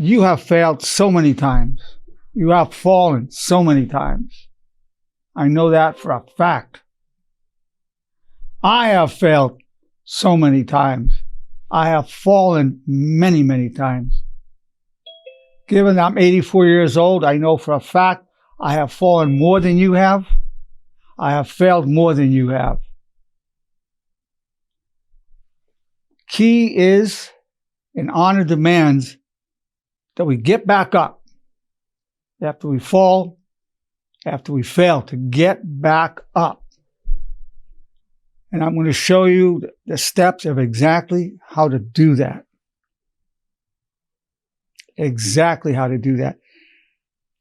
You have failed so many times. You have fallen so many times. I know that for a fact. I have failed so many times. I have fallen many, many times. Given I'm 84 years old, I know for a fact I have fallen more than you have. I have failed more than you have. Key is, and honor demands, that we get back up after we fall, after we fail, to get back up. And I'm going to show you the steps of exactly how to do that. Exactly how to do that.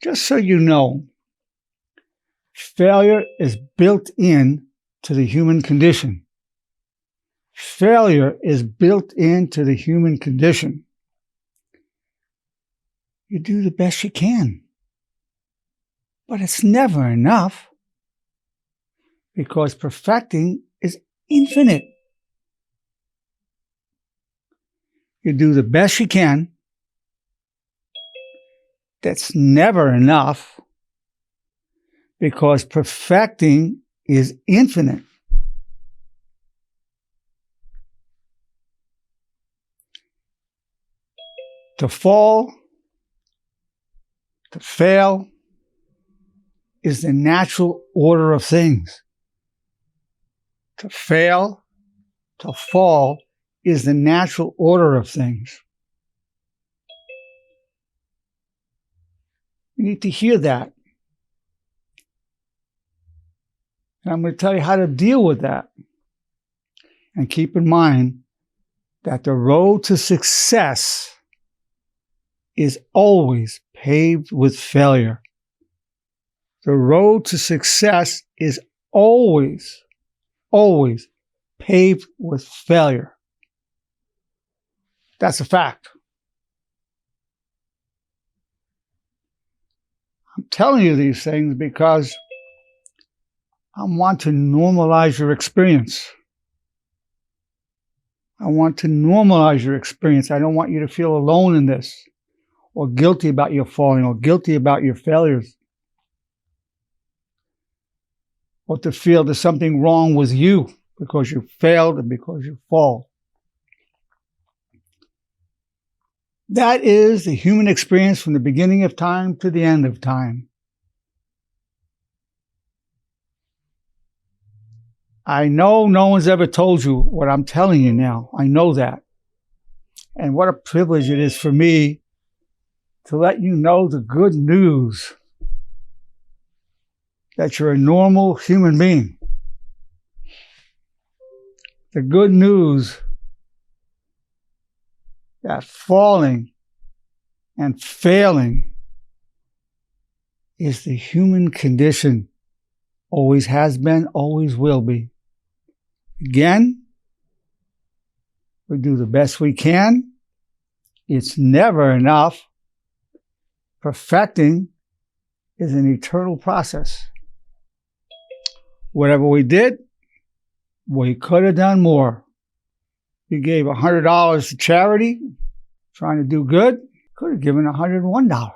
Just so you know, failure is built in to the human condition. Failure is built into the human condition. You do the best you can. But it's never enough, because perfecting is infinite. You do the best you can. That's never enough, because perfecting is infinite. To fall, to fail, is the natural order of things. To fail, to fall, is the natural order of things. You need to hear that. And I'm going to tell you how to deal with that. And keep in mind that the road to success is always paved with failure. The road to success is always, always paved with failure. That's a fact. I'm telling you these things because I want to normalize your experience. I want to normalize your experience. I don't want you to feel alone in this, or guilty about your falling, or guilty about your failures, or to feel there's something wrong with you because you failed and because you fall. That is the human experience from the beginning of time to the end of time. I know no one's ever told you what I'm telling you now. I know that. And what a privilege it is for me to let you know the good news that you're a normal human being. The good news that falling and failing is the human condition. Always has been, always will be. Again, we do the best we can. It's never enough. Perfecting is an eternal process. Whatever we did, we could have done more. You gave $100 to charity, trying to do good, could have given $101.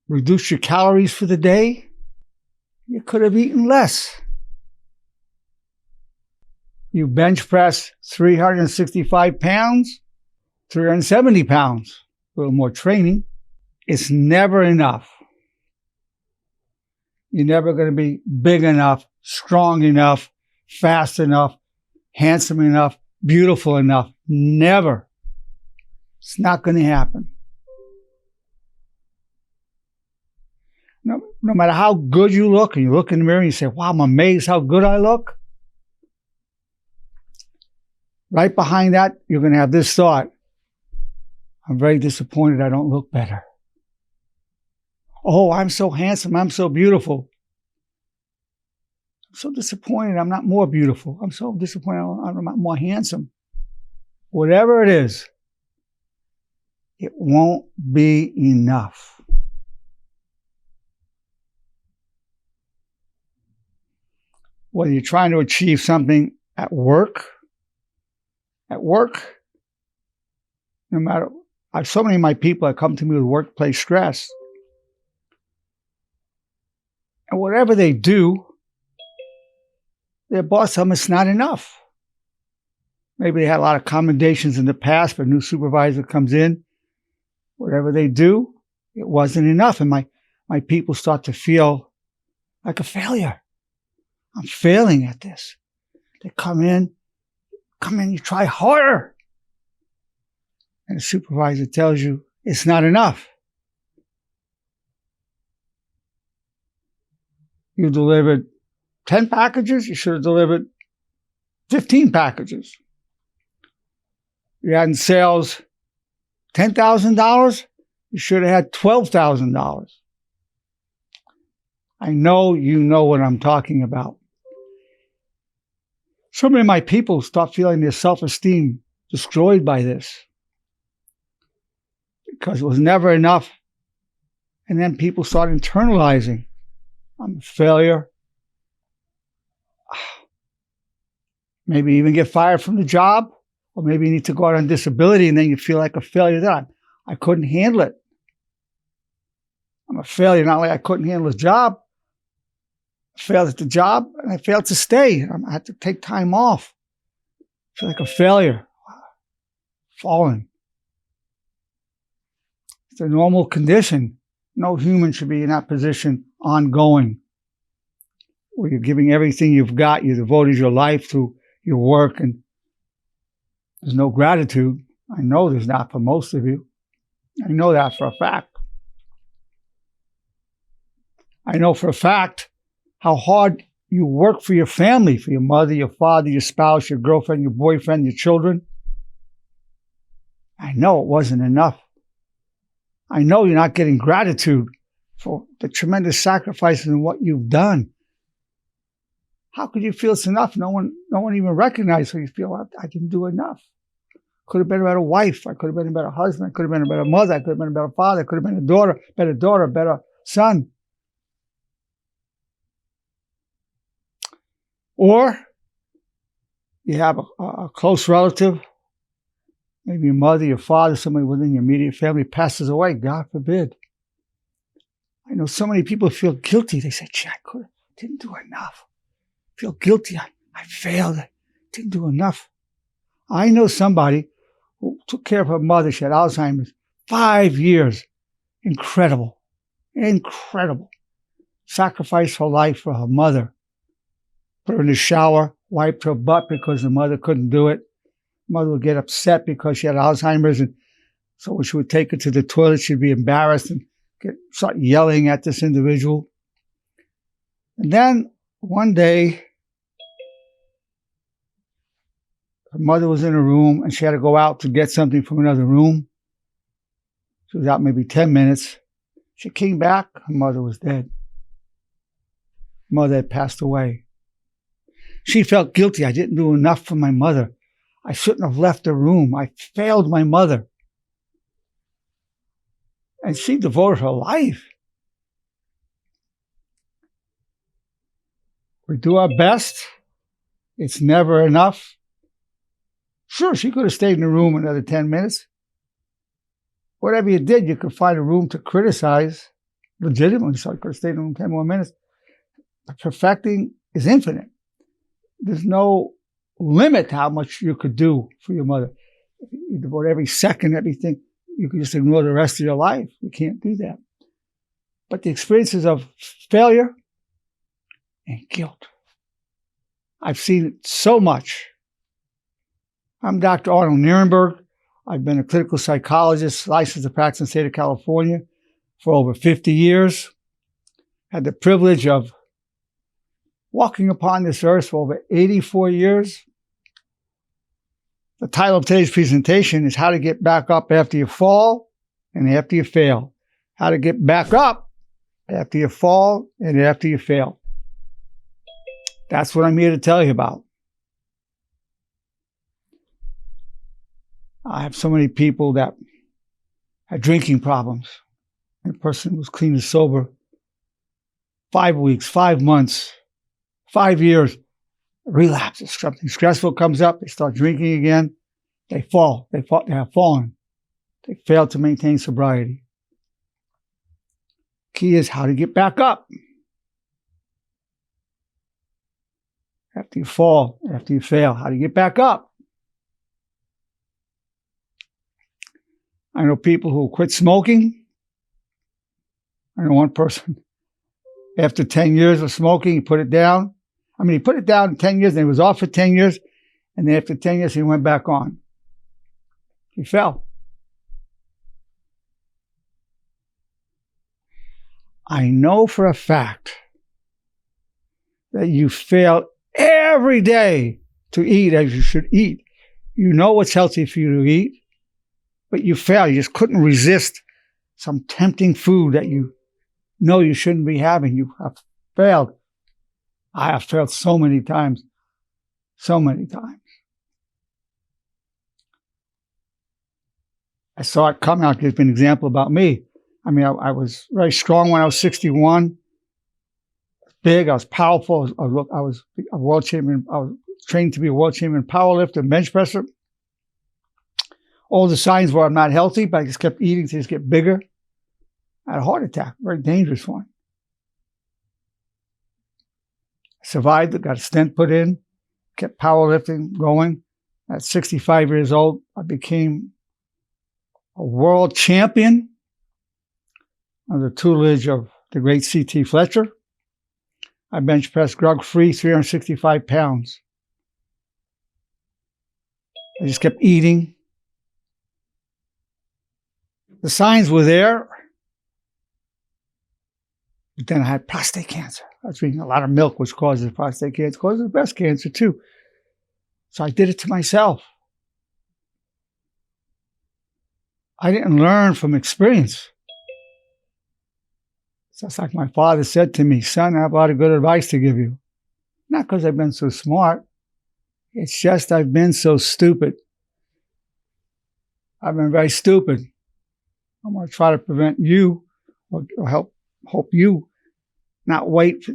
Reduce your calories for the day, you could have eaten less. You bench press 365 pounds, 370 pounds, a little more training. It's never enough. You're never going to be big enough, strong enough, fast enough, handsome enough, beautiful enough. Never. It's not going to happen. No matter how good you look, and you look in the mirror and you say, wow, I'm amazed how good I look. Right behind that, you're going to have this thought. I'm very disappointed I don't look better. Oh, I'm so handsome. I'm so beautiful. I'm so disappointed I'm not more beautiful. I'm so disappointed I'm not more handsome. Whatever it is, it won't be enough. Whether you're trying to achieve something at work, No matter, I have so many of my people that come to me with workplace stress. And whatever they do, their boss tells them it's not enough. Maybe they had a lot of commendations in the past, but a new supervisor comes in. Whatever they do, it wasn't enough. And my people start to feel like a failure. I'm failing at this. They come in, you try harder. And the supervisor tells you it's not enough. You delivered 10 packages, you should have delivered 15 packages. You had in sales $10,000, you should have had $12,000. I know you know what I'm talking about. So many of my people start feeling their self-esteem destroyed by this because it was never enough. And then people start internalizing, I'm a failure. Maybe even get fired from the job, or maybe you need to go out on disability and then you feel like a failure. Then I couldn't handle it. I'm a failure. Not only I couldn't handle the job, I failed at the job and I failed to stay. I had to take time off. I feel like a failure. Fallen. It's a normal condition. No human should be in that position ongoing, where you're giving everything you've got. You devoted your life to your work, and there's no gratitude. I know there's not for most of you. I know that for a fact. I know for a fact how hard you work for your family, for your mother, your father, your spouse, your girlfriend, your boyfriend, your children. I know it wasn't enough. I know you're not getting gratitude for the tremendous sacrifices and what you've done. How could you feel it's enough? No one even recognized how you feel. I didn't do enough. Could have been a better wife. I could have been a better husband. I could have been a better mother. I could have been a better father. I could have been a better son. Or you have a close relative, maybe your mother, your father, somebody within your immediate family passes away, God forbid. I know so many people feel guilty. They say, gee, I didn't do enough. Feel guilty. I failed. I didn't do enough. I know somebody who took care of her mother. She had Alzheimer's. 5 years. Incredible. Sacrificed her life for her mother. Put her in the shower, wiped her butt because the mother couldn't do it. Mother would get upset because she had Alzheimer's, and so when she would take her to the toilet, she'd be embarrassed and start yelling at this individual. And then one day, her mother was in a room and she had to go out to get something from another room. She was out maybe 10 minutes. She came back, her mother was dead. Mother had passed away. She felt guilty. I didn't do enough for my mother. I shouldn't have left the room. I failed my mother. And she devoted her life. We do our best. It's never enough. Sure, she could have stayed in the room another 10 minutes. Whatever you did, you could find a room to criticize legitimately. So I could have stayed in the room 10 more minutes. But perfecting is infinite. There's no limit to how much you could do for your mother. You devote every second, everything. You could just ignore the rest of your life. You can't do that. But the experiences of failure and guilt, I've seen it so much. I'm Dr. Arnold Nerenberg. I've been a clinical psychologist, licensed to practice in the state of California for over 50 years. Had the privilege of walking upon this earth for over 84 years. The title of today's presentation is How to Get Back Up After You Fall and After You Fail. How to get back up after you fall and after you fail. That's what I'm here to tell you about. I have so many people that had drinking problems. A person was clean and sober 5 weeks, 5 months, 5 years, relapses. Something stressful comes up, they start drinking again, they fall. They have fallen. They failed to maintain sobriety. Key is how to get back up. After you fall, after you fail, how to get back up. I know people who quit smoking. I know one person, after 10 years of smoking, he put it down. I mean, he put it down in 10 years, and he was off for 10 years, and then after 10 years, he went back on. He fell. I know for a fact that you fail every day to eat as you should eat. You know what's healthy for you to eat, but you fail. You just couldn't resist some tempting food that you know you shouldn't be having. You have failed. I have failed so many times. So many times. I saw it coming. I'll give an example about me. I mean, I was very strong when I was 61. Big, I was powerful. I was a world champion. I was trained to be a world champion powerlifter, bench presser. All the signs were I'm not healthy, but I just kept eating to just get bigger. I had a heart attack, a very dangerous one. I survived it, got a stent put in, kept powerlifting going. At 65 years old, I became a world champion under the tutelage of the great C.T. Fletcher. I bench pressed drug-free 365 pounds. I just kept eating. The signs were there. But then I had prostate cancer. I was drinking a lot of milk, which causes prostate cancer, causes breast cancer too. So I did it to myself. I didn't learn from experience. So it's like my father said to me, son, I have a lot of good advice to give you. Not because I've been so smart. It's just I've been so stupid. I've been very stupid. I'm going to try to prevent you or hope you not wait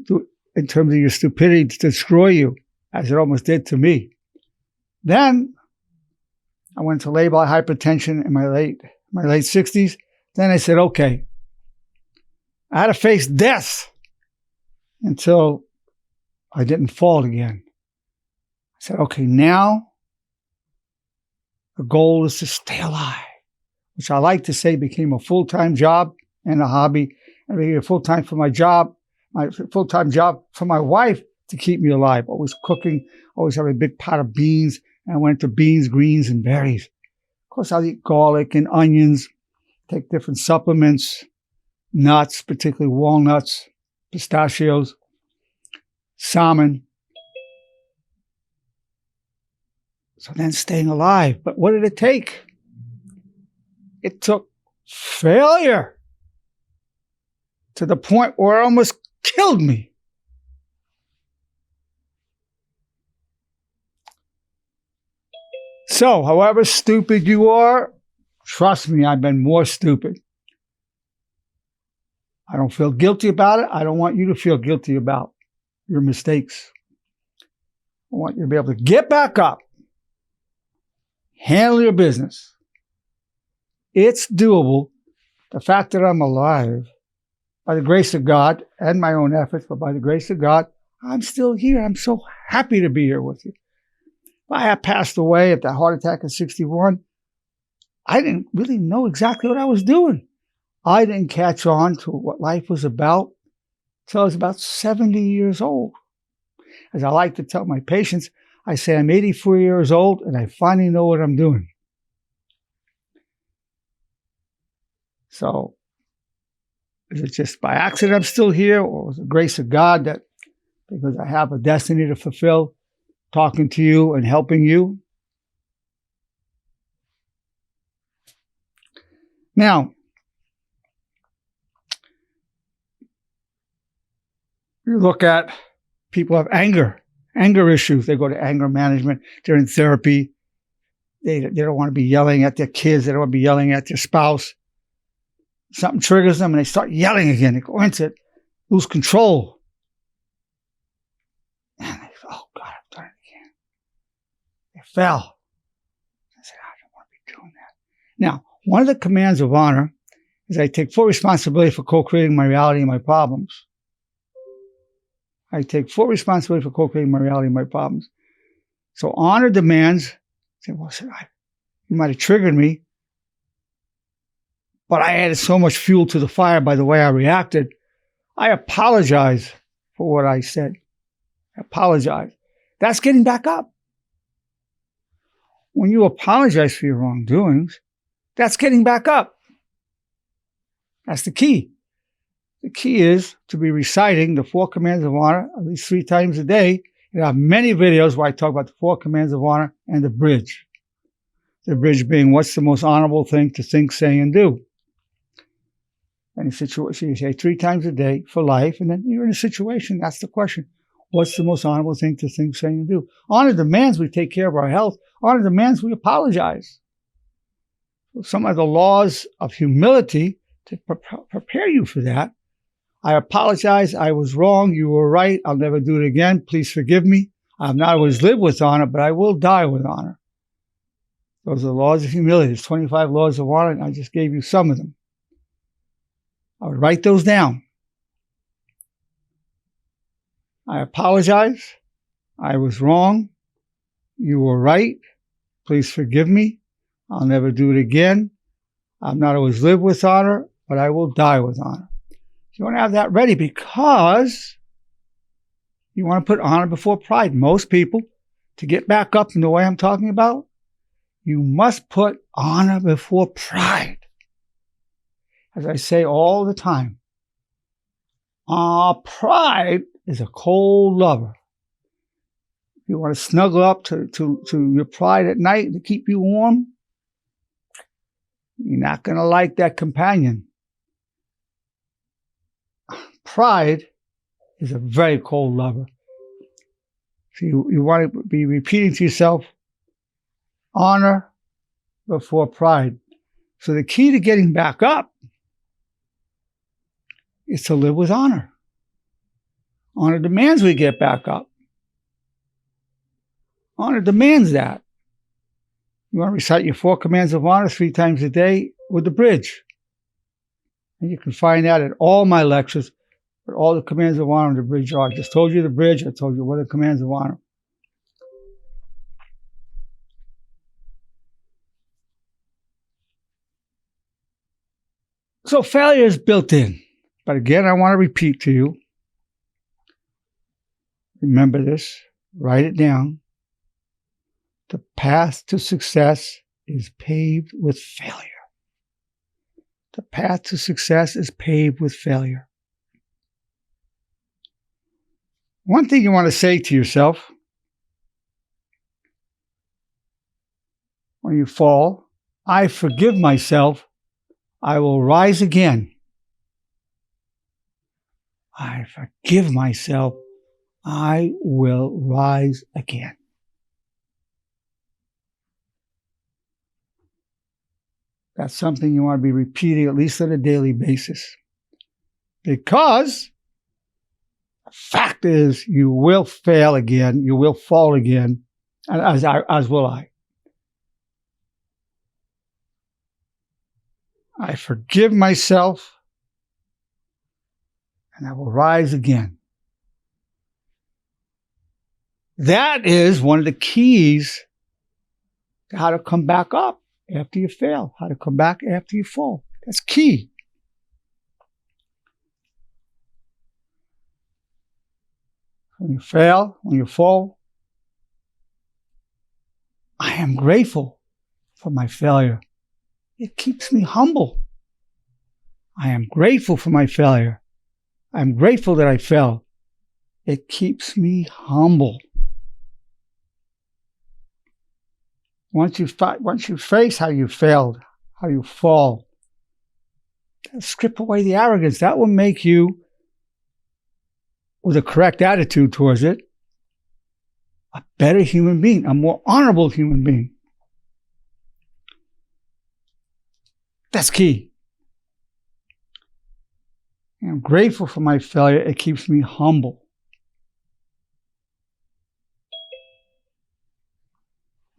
in terms of your stupidity to destroy you, as it almost did to me. Then I went to labile hypertension in my late 60s. Then I said, okay, I had to face death until I didn't fall again. I said, okay, now the goal is to stay alive, which I like to say became a full-time job and a hobby. And became a full-time for my job, my full-time job for my wife to keep me alive. Always cooking, always have a big pot of beans. And I went to beans, greens, and berries. Of course, I'll eat garlic and onions, take different supplements, nuts, particularly walnuts, pistachios, salmon. So then staying alive. But what did it take? It took failure to the point where it almost killed me. So, however stupid you are, trust me, I've been more stupid. I don't feel guilty about it. I don't want you to feel guilty about your mistakes. I want you to be able to get back up, handle your business. It's doable. The fact that I'm alive, by the grace of God and my own efforts, but by the grace of God, I'm still here. I'm so happy to be here with you. If I had passed away at that heart attack at 61, I didn't really know exactly what I was doing. I didn't catch on to what life was about until I was about 70 years old. As I like to tell my patients, I say I'm 84 years old and I finally know what I'm doing. So, is it just by accident I'm still here, or was it the grace of God that because I have a destiny to fulfill, talking to you and helping you? Now, you look at people who have anger issues. They go to anger management. They're in therapy. They don't want to be yelling at their kids. They don't want to be yelling at their spouse. Something triggers them and they start yelling again. They go into it, lose control. And they go, oh God, I've done it again. They fell. I said, I don't want to be doing that. Now, One of the commands of honor is I take full responsibility for co-creating my reality and my problems. I take full responsibility for co-creating my reality and my problems. So honor demands, say, well, you might have triggered me, but I added so much fuel to the fire by the way I reacted. I apologize for what I said. I apologize. That's getting back up. When you apologize for your wrongdoings, that's getting back up. That's the key. The key is to be reciting the 4 commands of honor at least 3 times a day. And I have many videos where I talk about the 4 commands of honor and the bridge. The bridge being, what's the most honorable thing to think, say, and do? And in a situation, you say 3 times a day for life, and then you're in a situation, that's the question. What's the most honorable thing to think, say, and do? Honor demands we take care of our health. Honor demands we apologize. So some of the laws of humility to prepare you for that. I apologize. I was wrong. You were right. I'll never do it again. Please forgive me. I have not always lived with honor, but I will die with honor. Those are the laws of humility. There's 25 laws of honor, and I just gave you some of them. I would write those down. I apologize. I was wrong. You were right. Please forgive me. I'll never do it again. I've not always lived with honor, but I will die with honor. You want to have that ready because you want to put honor before pride. Most people, to get back up in the way I'm talking about, you must put honor before pride. As I say all the time, pride is a cold lover. You want to snuggle up to your pride at night to keep you warm? You're not going to like that companion. Pride is a very cold lover. So you want to be repeating to yourself, honor before pride. So the key to getting back up is to live with honor. Honor demands we get back up. Honor demands that. You want to recite your 4 commands of honor 3 times a day with the bridge. And you can find that at all my lectures, what all the commands of honor and the bridge are. I just told you the bridge. I told you what are the commands of honor. So failure is built in. But again, I want to repeat to you. Remember this. Write it down. The path to success is paved with failure. The path to success is paved with failure. One thing you want to say to yourself when you fall, I forgive myself. I will rise again. I forgive myself. I will rise again. That's something you want to be repeating at least on a daily basis. Because the fact is you will fail again, you will fall again, as will I. I forgive myself and I will rise again. That is one of the keys to how to come back up after you fail, how to come back after you fall. That's key. When you fail, when you fall, I am grateful for my failure. It keeps me humble. I am grateful for my failure. I'm grateful that I fell. It keeps me humble. Once you face how you failed, how you fall, strip away the arrogance. That will make you, with a correct attitude towards it, a better human being, a more honorable human being. That's key. I'm grateful for my failure. It keeps me humble.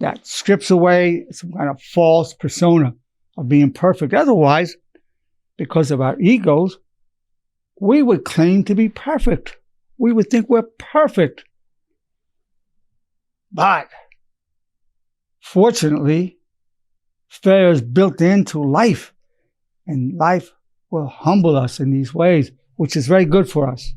That strips away some kind of false persona. of being perfect. Otherwise, because of our egos, we would claim to be perfect. We would think we're perfect. But fortunately, failure is built into life, and life will humble us in these ways, which is very good for us.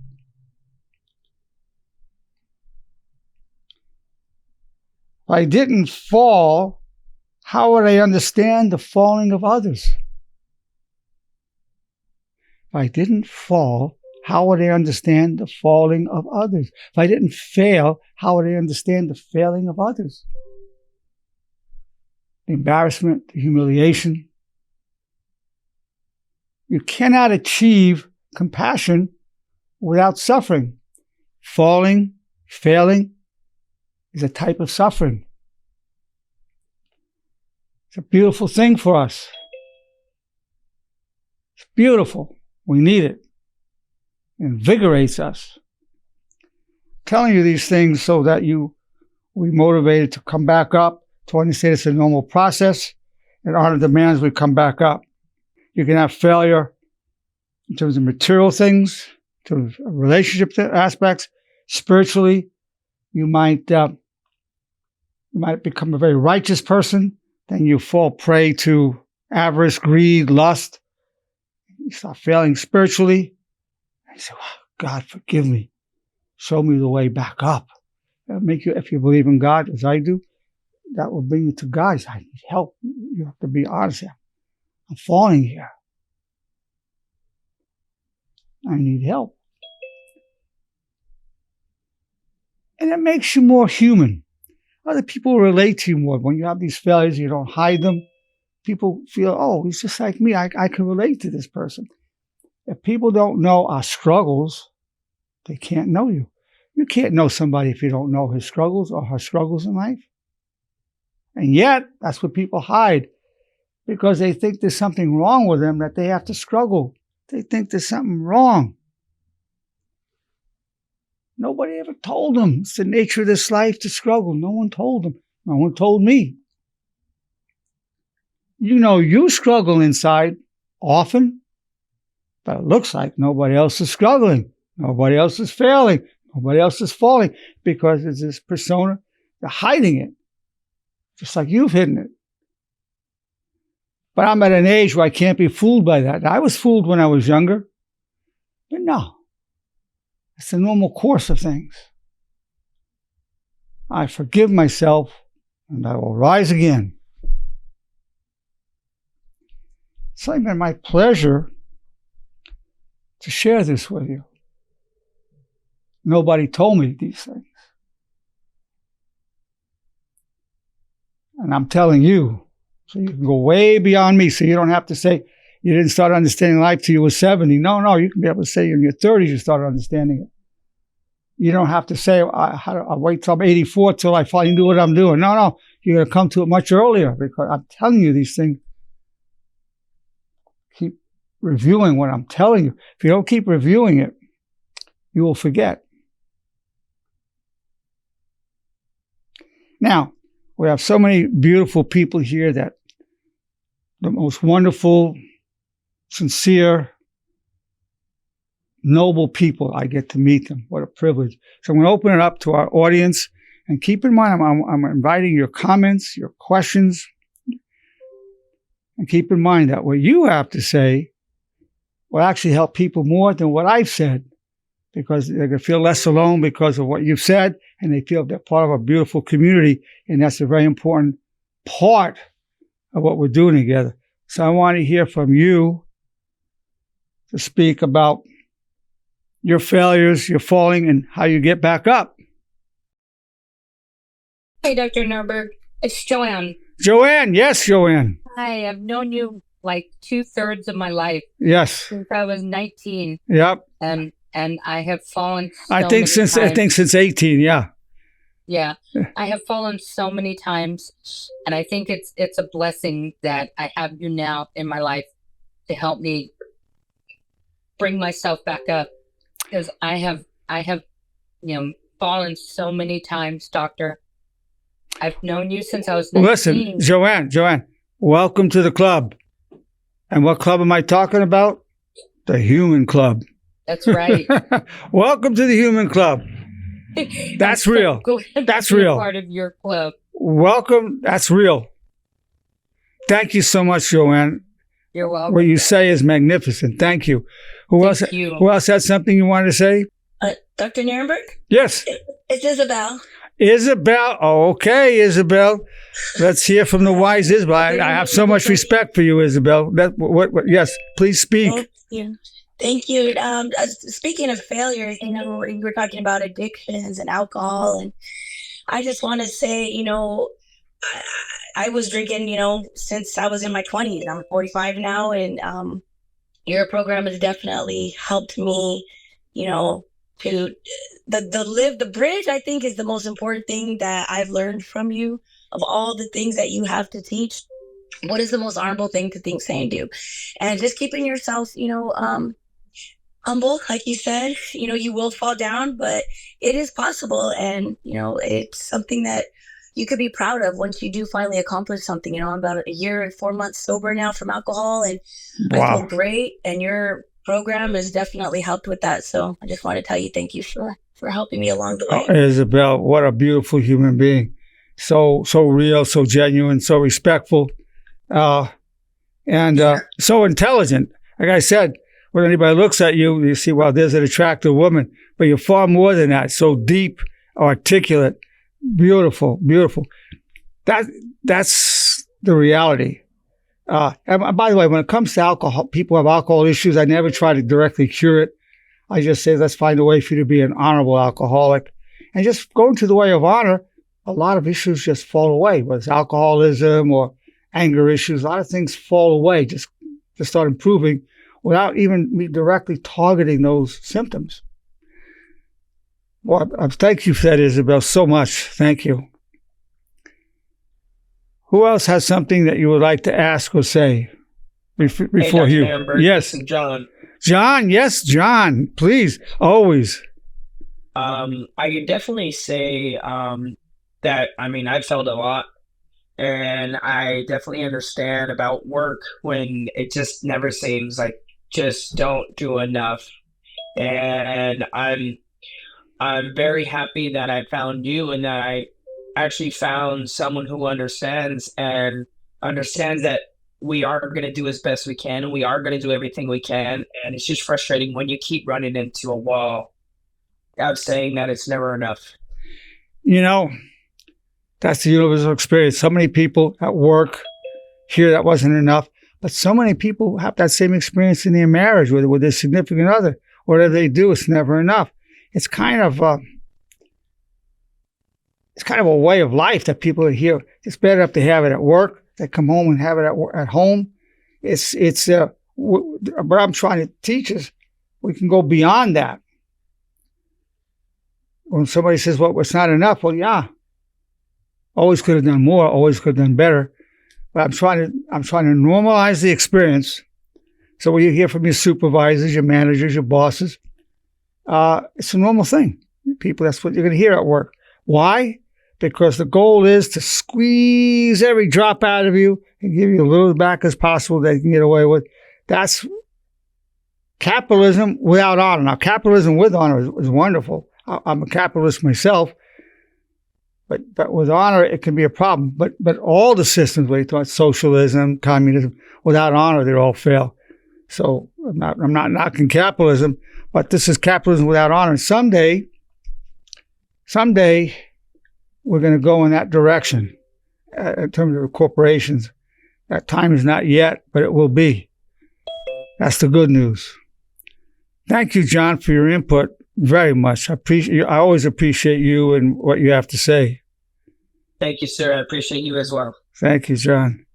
If I didn't fall, how would I understand the falling of others? If I didn't fall, how would I understand the falling of others? If I didn't fail, how would I understand the failing of others? The embarrassment, the humiliation. You cannot achieve compassion without suffering. Falling, failing is a type of suffering. It's a beautiful thing for us. It's beautiful. We need it. It invigorates us. I'm telling you these things so that you will be motivated to come back up, to understand it's a normal process, and honor demands we come back up. You can have failure in terms of material things, in terms of relationship aspects. Spiritually, you might become a very righteous person, then you fall prey to avarice, greed, lust. You start failing spiritually. And you say, oh, God, forgive me. Show me the way back up. That'll make you, if you believe in God, as I do, that will bring you to God. I need help. You have to be honest here. I'm falling here. I need help. And it makes you more human. Other people relate to you more. When you have these failures, you don't hide them. People feel, oh, he's just like me. I can relate to this person. If people don't know our struggles, they can't know you. You can't know somebody if you don't know his struggles or her struggles in life. And yet, that's what people hide, because they think there's something wrong with them, that they have to struggle. They think there's something wrong. Nobody ever told them it's the nature of this life to struggle. No one told them. No one told me. You know, you struggle inside often, but it looks like nobody else is struggling. Nobody else is failing. Nobody else is falling, because it's this persona. They're hiding it, just like you've hidden it. But I'm at an age where I can't be fooled by that. I was fooled when I was younger, but no. It's the normal course of things. I forgive myself, and I will rise again. It's been my pleasure to share this with you. Nobody told me these things. And I'm telling you, so you can go way beyond me, so you don't have to say you didn't start understanding life till you were 70. No, you can be able to say in your 30s you started understanding it. You don't have to say, I'll wait till I'm 84 till I finally do what I'm doing. No, you're going to come to it much earlier, because I'm telling you these things. Keep reviewing what I'm telling you. If you don't keep reviewing it, you will forget. Now, we have so many beautiful people here, that the most wonderful, sincere, noble people. I get to meet them. What a privilege. So I'm going to open it up to our audience. And keep in mind, I'm inviting your comments, your questions. And keep in mind that what you have to say will actually help people more than what I've said, because they're going to feel less alone because of what you've said, and they feel they're part of a beautiful community, and that's a very important part of what we're doing together. So I want to hear from you to speak about your failures, your falling, and how you get back up. Hey, Dr. Nerenberg. It's Joanne. Joanne. Yes, Joanne. Hi, I've known you like 2/3 of my life. Yes. Since I was 19. Yep. And I have fallen so I think many since times. 18, yeah. Yeah. I have fallen so many times, and I think it's a blessing that I have you now in my life to help me bring myself back up, because I have fallen so many times, Doctor. I've known you since I was 19. Listen, Joanne, welcome to the club. And what club am I talking about? The Human Club. That's right. Welcome to the Human Club. That's real. That's real. Part of your club. Welcome. That's real. Thank you so much, Joanne. You're welcome. What you say is magnificent. Thank you. Who else had something you wanted to say? Dr. Nerenberg? Yes. It's Isabel. Isabel. Oh, okay, Isabel. Let's hear from the wise Isabel. I have so much respect for you, Isabel. Yes, please speak. Thank you. Speaking of failures, we were talking about addictions and alcohol, and I just want to say, I was drinking, since I was in my 20s. I'm 45 now, and your program has definitely helped me, to the bridge. I think is the most important thing that I've learned from you. Of all the things that you have to teach, what is the most honorable thing to think, say, and do? And just keeping yourself, humble, like you said. You will fall down, but it is possible, and it's something that you could be proud of once you do finally accomplish something. I'm about a year and 4 months sober now from alcohol, and I feel great. And your program has definitely helped with that. So I just want to tell you thank you for helping me along the way. Oh, Isabel, what a beautiful human being. So real, so genuine, so respectful, and so intelligent. Like I said, when anybody looks at you, you see, well, there's an attractive woman, but you're far more than that. So deep, articulate, beautiful, beautiful. That's the reality. And by the way, when it comes to alcohol, people have alcohol issues. I never try to directly cure it. I just say, let's find a way for you to be an honorable alcoholic, and just going to the way of honor. A lot of issues just fall away, whether it's alcoholism or anger issues. A lot of things fall away, just start improving without even me directly targeting those symptoms. Well, thank you for that, Isabel, so much. Thank you. Who else has something that you would like to ask or say before you? Nerenberg, yes. John. John, yes, John, please, always. I can definitely say that, I've felt a lot, and I definitely understand about work when it just never seems like just don't do enough. And I'm very happy that I found you, and that I actually found someone who understands that we are going to do as best we can, and we are going to do everything we can. And it's just frustrating when you keep running into a wall of saying that it's never enough. That's the universal experience. So many people at work hear that wasn't enough, but so many people have that same experience in their marriage with their significant other. Whatever they do, it's never enough. It's kind of a way of life that people hear. It's better if they have it at work. They come home and have it at home. What I'm trying to teach is we can go beyond that. When somebody says, well, it's not enough, well, yeah. Always could have done more, always could have done better. But I'm trying to normalize the experience. So when you hear from your supervisors, your managers, your bosses, it's a normal thing. People, that's what you're going to hear at work. Why? Because the goal is to squeeze every drop out of you and give you a little back as possible that you can get away with. That's capitalism without honor. Now, capitalism with honor is wonderful. I'm a capitalist myself. But with honor, it can be a problem. But all the systems, whether you talk socialism, communism, without honor, they all fail. So I'm not knocking capitalism, but this is capitalism without honor. And someday, we're going to go in that direction in terms of corporations. That time is not yet, but it will be. That's the good news. Thank you, John, for your input very much. I always appreciate you and what you have to say. Thank you, sir. I appreciate you as well. Thank you, John.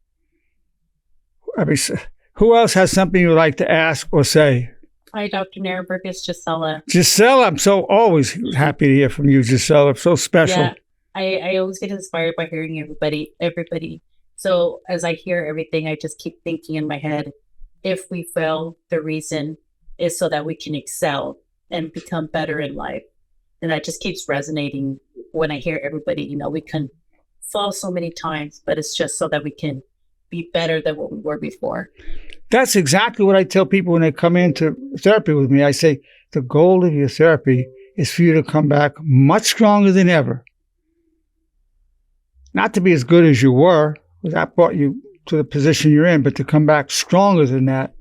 Who else has something you'd like to ask or say? Hi, Dr. Nerenberg. It's Gisela. Gisela, I'm so always happy to hear from you, Gisela. So special. Yeah, I always get inspired by hearing everybody. So as I hear everything, I just keep thinking in my head, if we fail, the reason is so that we can excel and become better in life. And that just keeps resonating when I hear everybody. We can fall so many times, but it's just so that we can be better than what we were before. That's exactly what I tell people when they come into therapy with me. I say, the goal of your therapy is for you to come back much stronger than ever. Not to be as good as you were, because that brought you to the position you're in, but to come back stronger than that.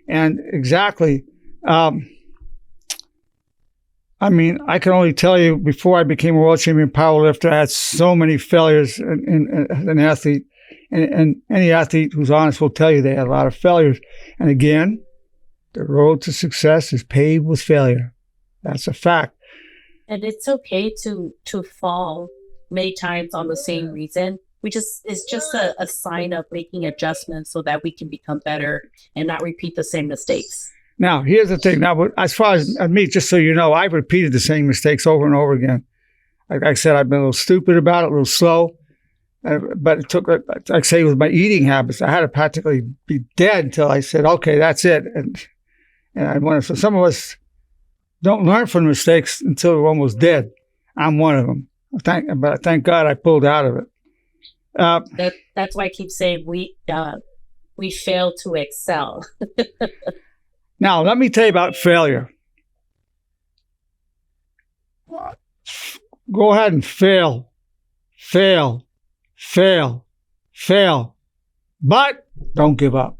And exactly, I mean, I can only tell you, before I became a world champion powerlifter, I had so many failures as an athlete. And any athlete who's honest will tell you they had a lot of failures. And again, the road to success is paved with failure. That's a fact. And it's okay to fall many times on the same reason. It's just a sign of making adjustments so that we can become better and not repeat the same mistakes. Now, here's the thing. Now, as far as me, just so you know, I've repeated the same mistakes over and over again. Like I said, I've been a little stupid about it, a little slow. But it took, like I say, with my eating habits, I had to practically be dead until I said, okay, that's it. And I wanted, so some of us don't learn from mistakes until we're almost dead. I'm one of them. But thank God I pulled out of it. That's why I keep saying we fail to excel. Now, let me tell you about failure. Go ahead and fail. But don't give up.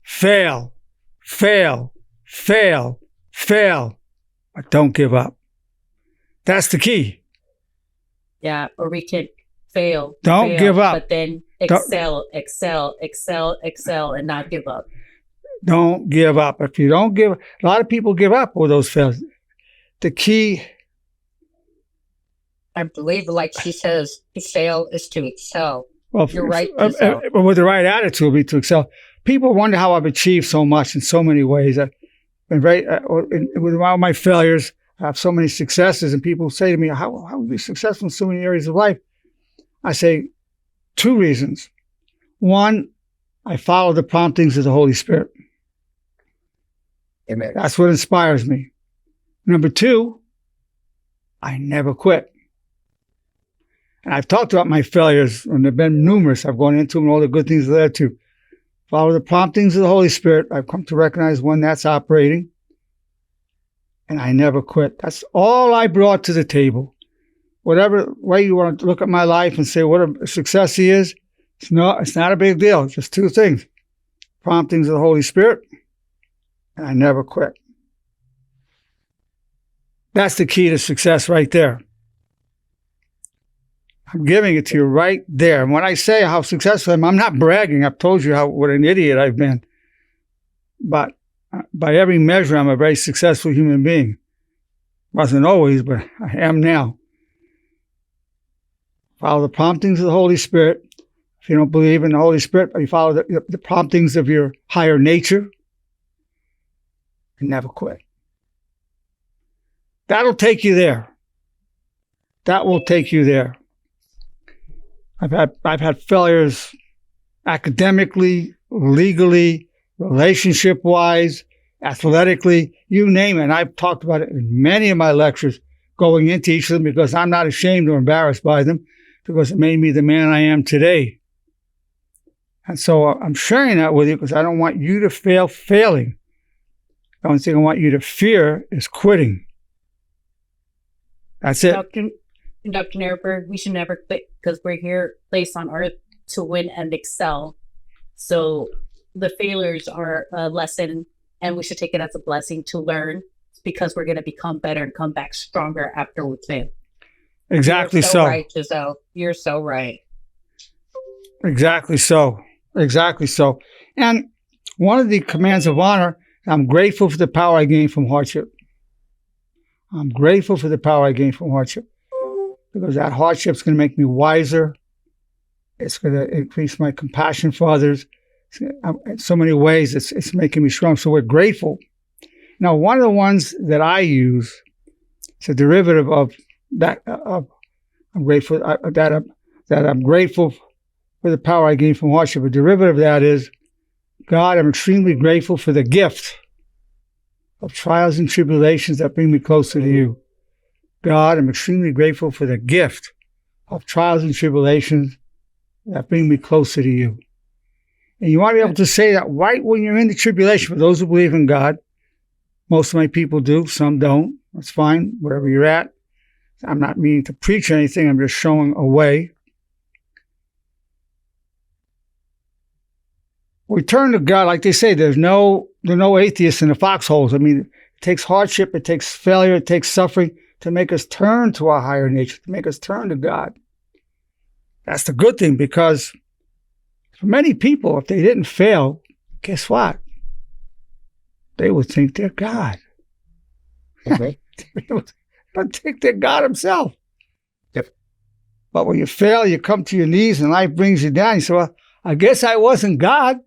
Fail. But don't give up. That's the key. Yeah, or we can fail. Don't give up. But then excel, and not give up. Don't give up. If you don't give, a lot of people give up with those failures. The key, I believe, like she says, to fail is to excel. well, You're right to excel. with the right attitude, would be to excel. People wonder how I've achieved so much in so many ways. I've been with all my failures, I have so many successes, and people say to me, how are you successful in so many areas of life? I say, 2 reasons. One, I follow the promptings of the Holy Spirit. Amen. That's what inspires me. Number 2, I never quit. And I've talked about my failures, and they've been numerous. I've gone into them and all the good things they led to. Follow the promptings of the Holy Spirit. I've come to recognize when that's operating. And I never quit. That's all I brought to the table. Whatever way you want to look at my life and say what a success he is, it's not a big deal. It's just 2 things. Promptings of the Holy Spirit, and I never quit. That's the key to success right there. I'm giving it to you right there. And when I say how successful I am, I'm not bragging. I've told you what an idiot I've been. But by every measure, I'm a very successful human being. Wasn't always, but I am now. Follow the promptings of the Holy Spirit. If you don't believe in the Holy Spirit, you follow the promptings of your higher nature, and never quit. That'll take you there. That will take you there. I've had failures academically, legally, relationship-wise, athletically, you name it. And I've talked about it in many of my lectures, going into each of them, because I'm not ashamed or embarrassed by them, because it made me the man I am today. And so I'm sharing that with you because I don't want you to fail failing. The only thing I want you to fear is quitting. That's it. Dr. Nerenberg, we should never quit because we're here, placed on earth to win and excel. So the failures are a lesson, and we should take it as a blessing to learn, because we're going to become better and come back stronger after we fail. Exactly You're so. Right, Giselle. You're so right. Exactly so. Exactly so. And one of the commands of honor, I'm grateful for the power I gained from hardship. I'm grateful for the power I gained from hardship, because that hardship is going to make me wiser. It's going to increase my compassion for others. In so many ways, it's making me strong. So we're grateful. Now, one of the ones that I use, it's a derivative of that. I'm grateful that I'm grateful for the power I gained from hardship. A derivative of that is, God, I'm extremely grateful for the gift of trials and tribulations that bring me closer to you. God, I'm extremely grateful for the gift of trials and tribulations that bring me closer to you. And you want to be able to say that right when you're in the tribulation. For those who believe in God, most of my people do, some don't. That's fine, wherever you're at. I'm not meaning to preach anything. I'm just showing a way. We turn to God, like they say, there are no atheists in the foxholes. I mean, it takes hardship, it takes failure, it takes suffering to make us turn to our higher nature, to make us turn to God. That's the good thing, because for many people, if they didn't fail, guess what? They would think they're God. Okay. They would think they're God himself. Yep. But when you fail, you come to your knees and life brings you down. You say, well, I guess I wasn't God.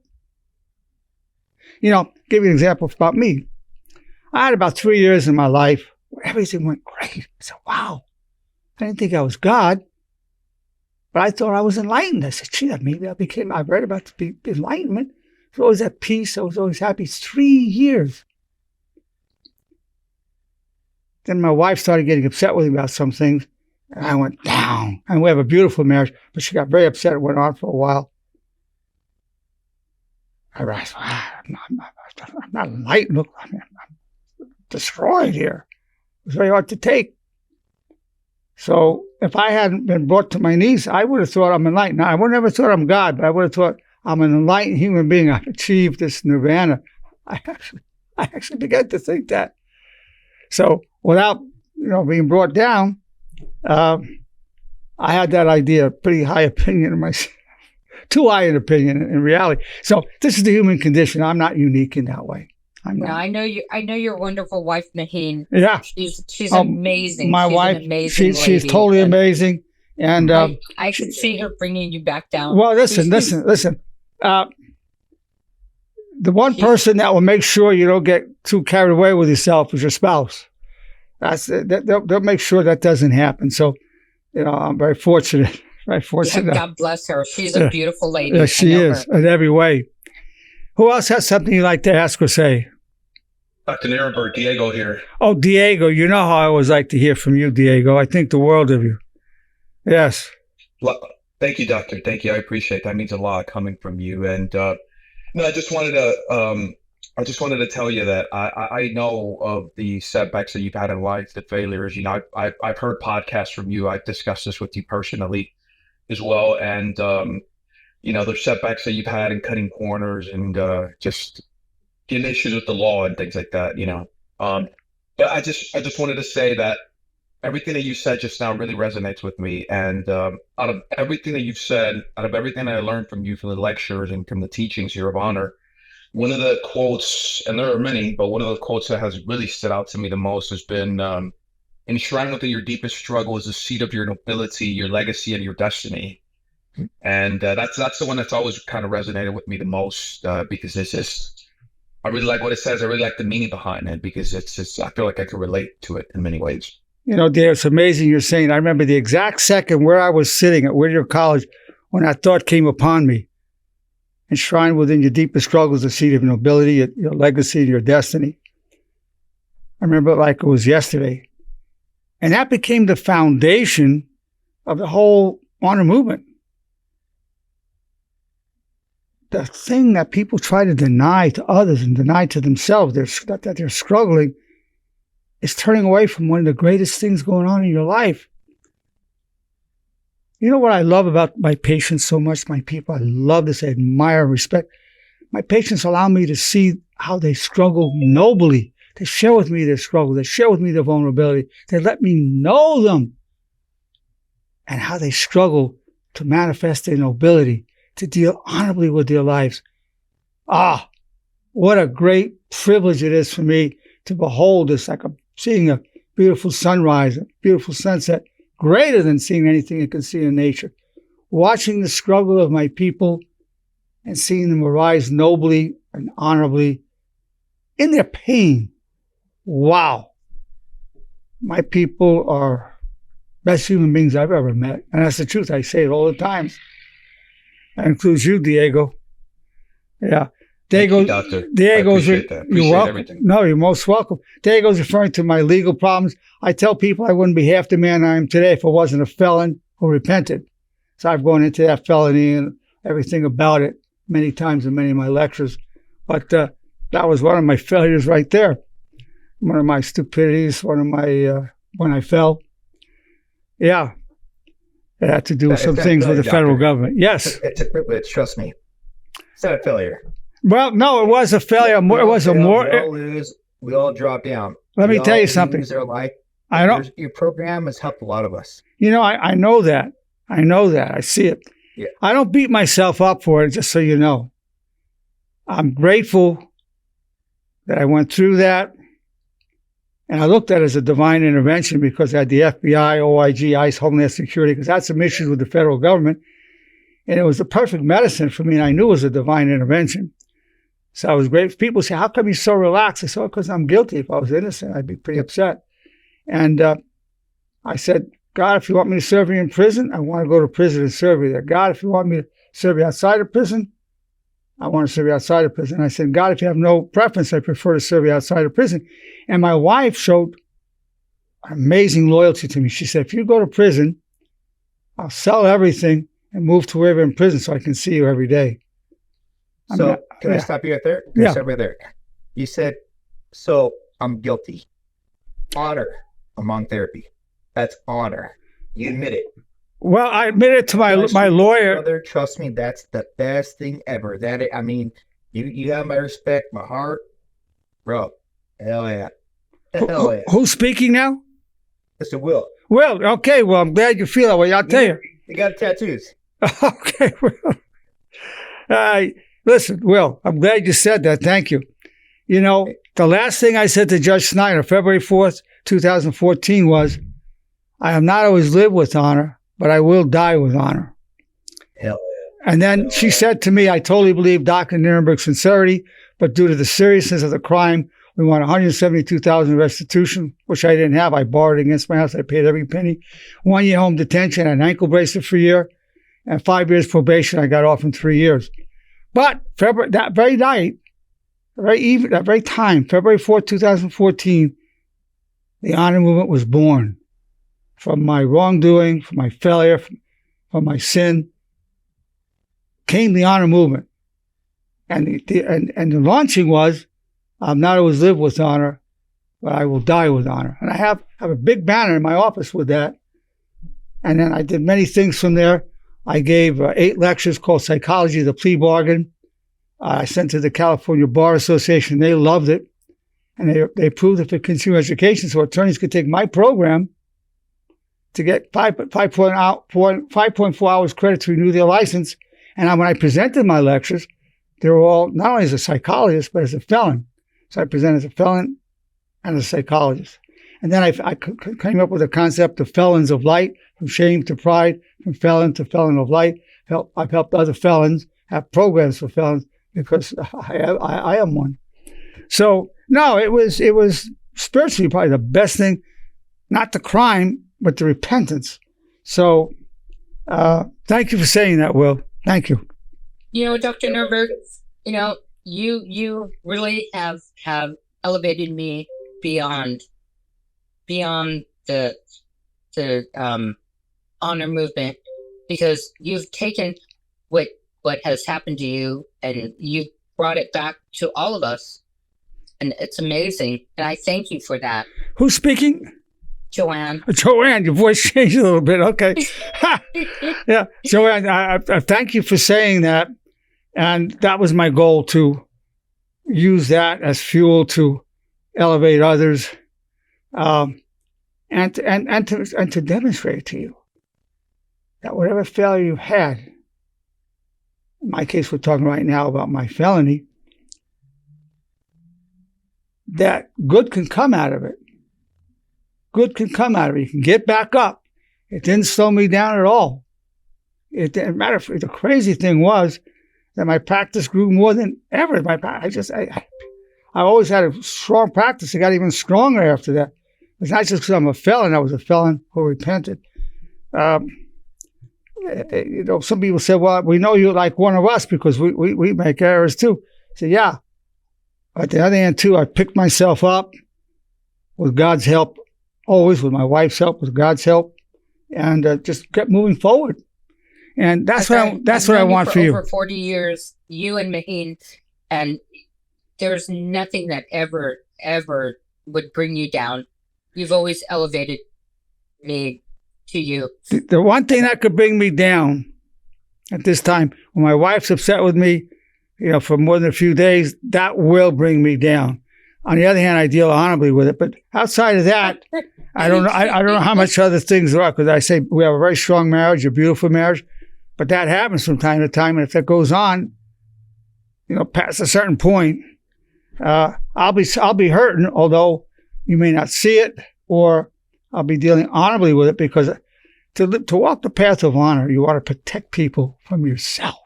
You know, give you an example about me. I had about 3 years in my life where everything went great. I said, wow, I didn't think I was God, but I thought I was enlightened. I said, gee, maybe I read about the enlightenment. I was always at peace. I was always happy. 3 years. Then my wife started getting upset with me about some things, and I went down. And we have a beautiful marriage, but she got very upset. It went on for a while. I realized, I'm not enlightened. Look, I'm destroyed here. It was very hard to take. So if I hadn't been brought to my knees, I would have thought I'm enlightened. Now, I would have never thought I'm God, but I would have thought I'm an enlightened human being. I've achieved this nirvana. I actually began to think that. So without being brought down, I had that idea, pretty high opinion of myself. Too high an opinion in reality. So this is the human condition. I'm not unique in that way. I'm not. No, I know you. I know your wonderful wife, Maheen. Yeah, she's amazing. My she's wife, an amazing she's lady. totally amazing. And I could see her bringing you back down. Well, listen. The one person that will make sure you don't get too carried away with yourself is your spouse. They'll make sure that doesn't happen. So, I'm very fortunate. Very fortunate. God bless her. She's a beautiful lady. Yeah, she is in every way. Who else has something you'd like to ask or say? Dr. Nerenberg, Diego here. Oh, Diego, you know how I always like to hear from you, Diego. I think the world of you. Yes. Well, thank you, Doctor. Thank you. I appreciate that. That means a lot coming from you. And I just wanted to tell you that I know of the setbacks that you've had in life, the failures. I've heard podcasts from you. I've discussed this with you personally as well. And there's setbacks that you've had in cutting corners and just getting issues with the law and things like that, But I just wanted to say that everything that you said just now really resonates with me. And out of everything that you've said, out of everything that I learned from you, from the lectures and from the teachings here of honor, one of the quotes, and there are many, but one of the quotes that has really stood out to me the most has been, enshrined within your deepest struggle is the seat of your nobility, your legacy, and your destiny. And that's the one that's always kind of resonated with me the most, because it's just, I really like what it says. I really like the meaning behind it, because it's just, I feel like I can relate to it in many ways. Dave, it's amazing you're saying. I remember the exact second where I was sitting at Whittier College when that thought came upon me. Enshrined within your deepest struggles, the seat of nobility, your legacy, and your destiny. I remember it like it was yesterday. And that became the foundation of the whole honor movement. The thing that people try to deny to others and deny to themselves, that they're struggling, is turning away from one of the greatest things going on in your life. You know what I love about my patients so much, my people? I love this, I admire and respect. My patients allow me to see how they struggle nobly. They share with me their struggle. They share with me their vulnerability. They let me know them and how they struggle to manifest their nobility, to deal honorably with their lives. Ah, what a great privilege it is for me to behold this, like seeing a beautiful sunrise, a beautiful sunset, greater than seeing anything you can see in nature. Watching the struggle of my people and seeing them arise nobly and honorably in their pain. Wow. My people are best human beings I've ever met. And that's the truth. I say it all the time. That includes you, Diego. Yeah. Thank you, Diego's, I appreciate that. You're welcome. Everything. No, you're most welcome. Diego's referring to my legal problems. I tell people I wouldn't be half the man I am today if I wasn't a felon who repented. So I've gone into that felony and everything about it. many times in many of my lectures. But that was one of my failures right there. One of my stupidities, one of my, when I fell. Yeah. It had to do with some things with the federal government. Yes. It's a privilege, trust me. It's not a failure. Well, no, it was a failure. We It was a all more. lose. We all drop down. Let me We tell you all something. lose our life. I don't. Your program has helped a lot of us. You know, I know that. I know that. I see it. Yeah. I don't beat myself up for it, just so you know. I'm grateful that I went through that. And I looked at it as a divine intervention because I had the FBI, OIG, ICE, Homeland Security, because I had some issues with the federal government. And it was the perfect medicine for me, and I knew it was a divine intervention. So I was grateful. People say, how come you're so relaxed? I said, because I'm guilty. If I was innocent, I'd be pretty upset. And I said, God, if you want me to serve you in prison, I want to go to prison and serve you there. God, if you want me to serve you outside of prison, I want to serve you outside of prison. I said, God, if you have no preference, I prefer to serve you outside of prison. And my wife showed amazing loyalty to me. She said, if you go to prison, I'll sell everything and move to wherever in prison so I can see you every day. So can I stop you right there? Can I stop right there? You said, so I'm guilty. Honor. I'm on therapy. That's honor. You admit it. Well, I admitted to my lawyer. Brother, trust me, that's the best thing ever. I mean, you have my respect, my heart. Bro, hell yeah. Hell yeah. Who's speaking now? Mr. Will. Will, okay. Well, I'm glad you feel that way. I'll tell you. You got tattoos. Okay, Will. Listen, Will, I'm glad you said that. Thank you. You know, the last thing I said to Judge Snyder, February 4th, 2014 was, I have not always lived with honor, but I will die with honor. Hell yeah. And then she said to me, I totally believe Dr. Nerenberg's sincerity, but due to the seriousness of the crime, we want $172,000 restitution, which I didn't have. I borrowed against my house. I paid every penny. 1 year home detention, an ankle bracelet for a year, and 5 years probation. I got off in 3 years. But that very night, that very time, February 4th, 2014, the honor movement was born. From my wrongdoing, from my failure, from my sin, came the honor movement. And the launching was, I've not always lived with honor, but I will die with honor. And I have a big banner in my office with that. And then I did many things from there. I gave 8 lectures called Psychology, the Plea Bargain. I sent to the California Bar Association. They loved it. And they approved it for continuing education, so attorneys could take my program to get 5.4 hours credit to renew their license. And when I presented my lectures, they were all, not only as a psychologist, but as a felon. So I presented as a felon and as a psychologist. And then I came up with a concept of felons of light, from shame to pride, from felon to felon of light. I've helped other felons have programs for felons because I am one. So, no, it was spiritually probably the best thing, not the crime, but the repentance. So, thank you for saying that, Will. Thank you. You know, Dr. Nerenberg, you know, you really have elevated me beyond the honor movement, because you've taken what has happened to you and you've brought it back to all of us. And it's amazing. And I thank you for that. Who's speaking? Joanne. Joanne, your voice changed a little bit. Okay. Yeah. Joanne, I thank you for saying that. And that was my goal, to use that as fuel to elevate others, and to demonstrate to you that whatever failure you had, in my case, we're talking right now about my felony, that good can come out of it. Good can come out of it. You can get back up. It didn't slow me down at all. It didn't matter. The crazy thing was that my practice grew more than ever. I always had a strong practice. It got even stronger after that. It's not just because I'm a felon. I was a felon who repented. You know, some people say, well, we know you're like one of us because we make errors too. I said, yeah. At the other hand, too, I picked myself up with God's help, always with my wife's help, with God's help, and just kept moving forward. And that's what I want for you. Over 40 years, you and Maheen, and there's nothing that ever would bring you down. You've always elevated me to you. The one thing that could bring me down at this time, when my wife's upset with me, for more than a few days, that will bring me down. On the other hand, I deal honorably with it. But outside of that, I don't know. I don't know how much other things there are, because I say we have a very strong marriage, a beautiful marriage. But that happens from time to time, and if that goes on, past a certain point, I'll be hurting. Although you may not see it, or I'll be dealing honorably with it, because to walk the path of honor, you want to protect people from yourself.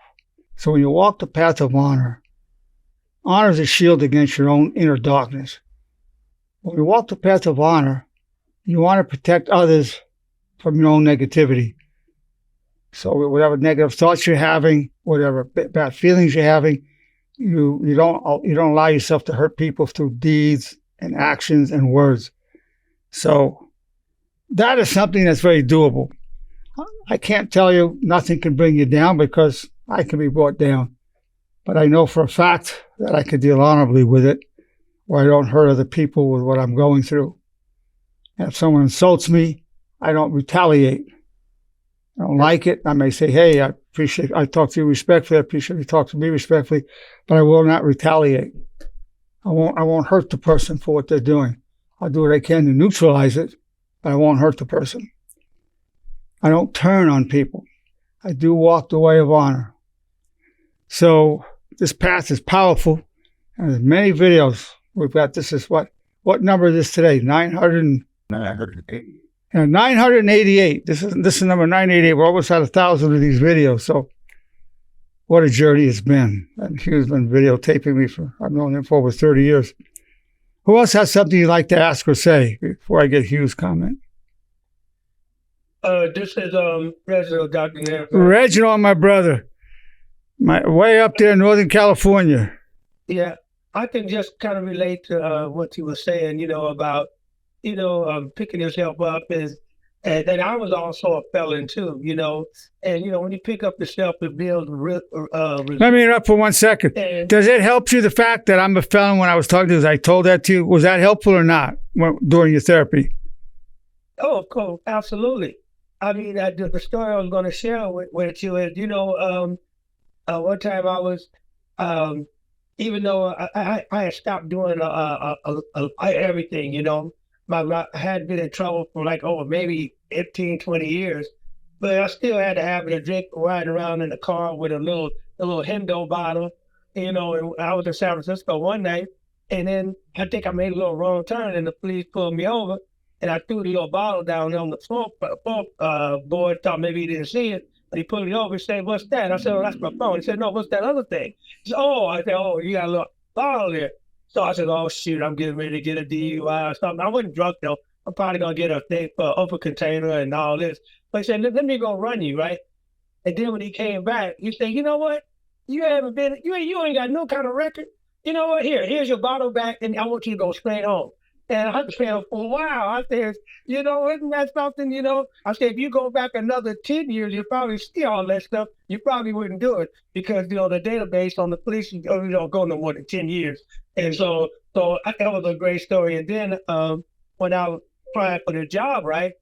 So when you walk the path of honor is a shield against your own inner darkness. When you walk the path of honor, you want to protect others from your own negativity. So whatever negative thoughts you're having, whatever bad feelings you're having, you don't allow yourself to hurt people through deeds and actions and words. So that is something that's very doable. I can't tell you nothing can bring you down, because I can be brought down. But I know for a fact that I can deal honorably with it, where I don't hurt other people with what I'm going through. And if someone insults me, I don't retaliate. I don't like it. I may say, hey, I talk to you respectfully. I appreciate you talk to me respectfully, but I will not retaliate. I won't hurt the person for what they're doing. I'll do what I can to neutralize it, but I won't hurt the person. I don't turn on people. I do walk the way of honor. So this path is powerful, and there's many videos. We've got, this is what number is this today? 980. 988. This is number 988. We're almost at 1,000 of these videos. So what a journey it's been. And Hugh's been videotaping me I've known him for over 30 years. Who else has something you'd like to ask or say before I get Hugh's comment? This is Reginald, Dr. Nerenberg. Reginald, my brother. Way up there in Northern California. Yeah, I can just kind of relate to what you were saying, about picking yourself up, and then I was also a felon too, and when you pick up yourself, it builds. Let me interrupt for 1 second. Does it help you, the fact that I'm a felon? When I was talking to you, I told that to you. Was that helpful or not during your therapy? Oh, of course, absolutely. I mean, the story I was going to share with you is, one time I was, even though I had stopped doing everything, I had been in trouble for maybe 15, 20 years, but I still had to have a drink riding around in the car with a little Hendo bottle, and I was in San Francisco one night, and then I think I made a little wrong turn, and the police pulled me over, and I threw the little bottle down on the floor board, thought maybe he didn't see it. And he pulled me over and said, "What's that?" I said, "Oh, that's my phone." He said, "No, what's that other thing?" He said, "Oh," I said, "Oh, you got a little bottle there." So I said, "Oh, shoot, I'm getting ready to get a DUI or something." I wasn't drunk, though. I'm probably going to get a thing for open container and all this. But he said, let me go run you, right? And then when he came back, he said, "You know what? You ain't got no kind of record. You know what? Here's your bottle back, and I want you to go straight home." And I said, "Oh, wow." I said, "Isn't that something, I said, if you go back another 10 years, you probably see all that stuff. You probably wouldn't do it because, the database on the police, you don't go no more than 10 years. And so that was a great story. And then when I was applying for the job, right,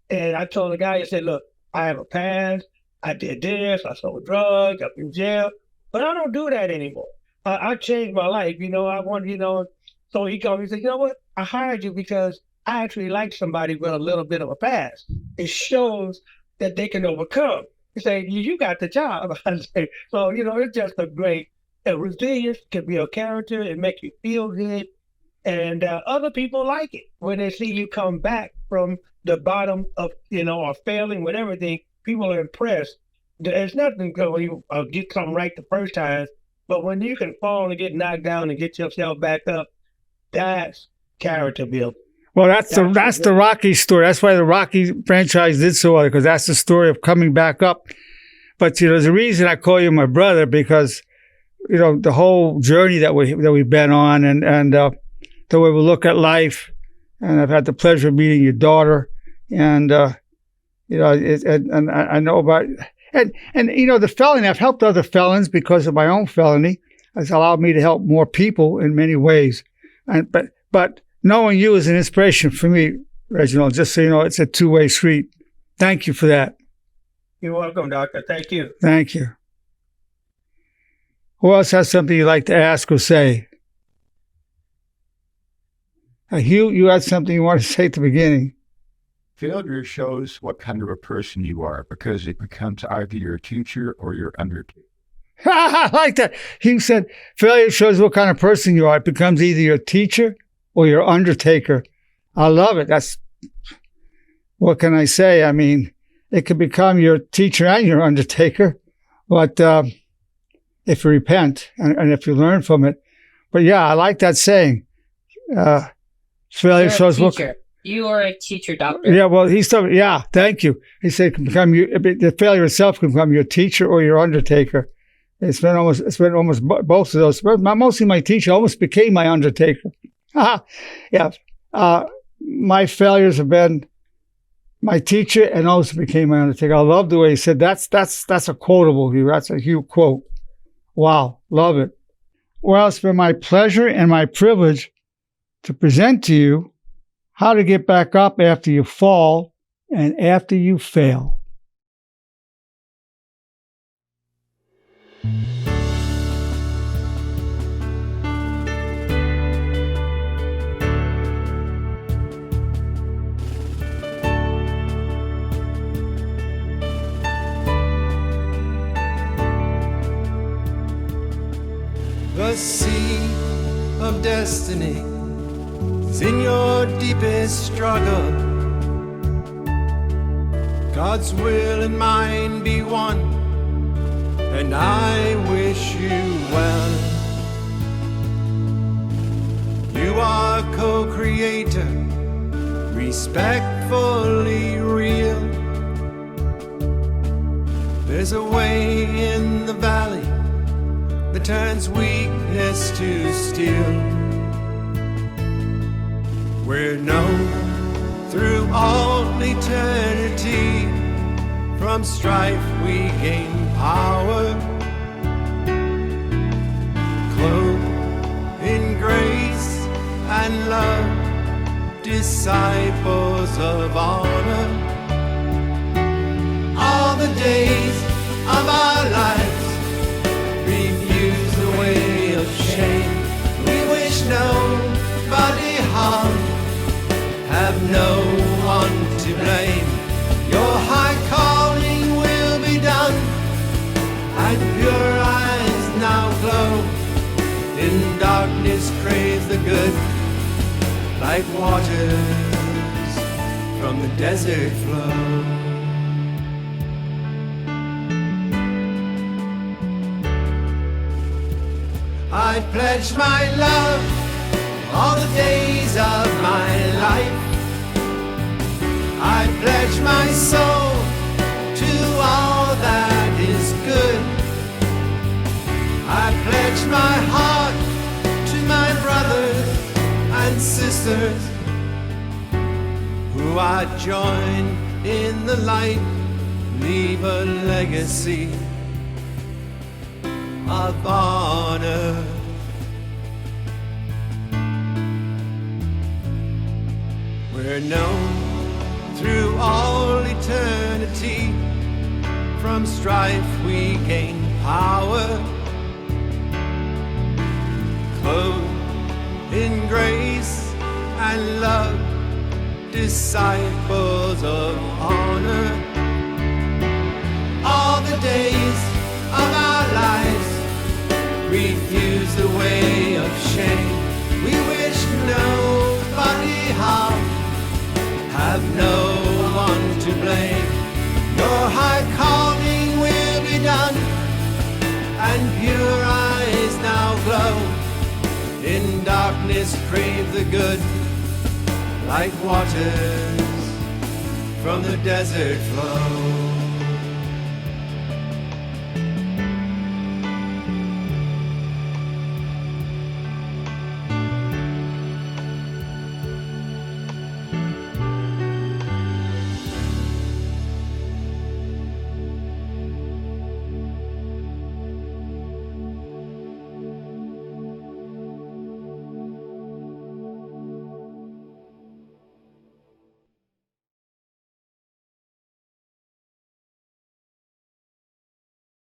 and I told the guy, I said, "Look, I have a past. I did this. I sold drugs. I've been in jail. But I don't do that anymore. I changed my life. I want, So he called me and said, "You know what? I hired you because I actually like somebody with a little bit of a past. It shows that they can overcome." He said, "You got the job." I say, so, it's just a great resilience can be a character. It makes you feel good. And other people like it when they see you come back from the bottom of, or failing with everything. People are impressed. There's nothing good when you get something right the first time, but when you can fall and get knocked down and get yourself back up, that's character building. Well, that's the Rocky story. That's why the Rocky franchise did so well, because that's the story of coming back up. But there's a reason I call you my brother, because the whole journey that we've been on, and the way we look at life. And I've had the pleasure of meeting your daughter, and and I know about. And you know, the felony, I've helped other felons because of my own felony. It's allowed me to help more people in many ways. But knowing you is an inspiration for me, Reginald, just so you know, it's a two-way street. Thank you for that. You're welcome, Doctor. Thank you. Thank you. Who else has something you'd like to ask or say? Hugh, you had something you wanted to say at the beginning. Failure shows what kind of a person you are because it becomes either your teacher or your undertaker. I like that. He said, failure shows what kind of person you are. It becomes either your teacher or your undertaker. I love it. That's, what can I say? I mean, it could become your teacher and your undertaker, but if you repent and if you learn from it. But yeah, I like that saying. Failure shows what. You are a teacher, Doctor. Yeah, well, yeah, thank you. He said it can become the failure itself can become your teacher or your undertaker. It's been almost both of those. Mostly my teacher almost became my undertaker. Yeah. My failures have been my teacher and also became my undertaker. I love the way he said that's a quotable Hugh. That's a Hugh quote. Wow, love it. Well, it's been my pleasure and my privilege to present to you how to get back up after you fall and after you fail. The sea of destiny is in your deepest struggle. God's will and mine be one, and I wish you well. You are co-creator, respectfully real. There's a way in the valley that turns weakness to steel. We're known through all eternity. From strife we gain power, clothed in grace and love, disciples of honor. All the days of our lives refuse the way of shame. We wish nobody harm, have no one to blame. Your high calling will be done, and pure eyes now glow. In darkness crave the good, like waters from the desert flow. I pledge my love all the days of my life. I pledge my soul to all that is good. I pledge my heart to my brothers and sisters who I join in the light, leave a legacy of honor. We're known through all eternity. From strife we gain power, clothed in grace and love, disciples of honor. All the days of our lives refuse the way of shame. We wish nobody harm, have no one to blame. Your high calling will be done, and pure eyes now glow. In darkness crave the good, like waters from the desert flow.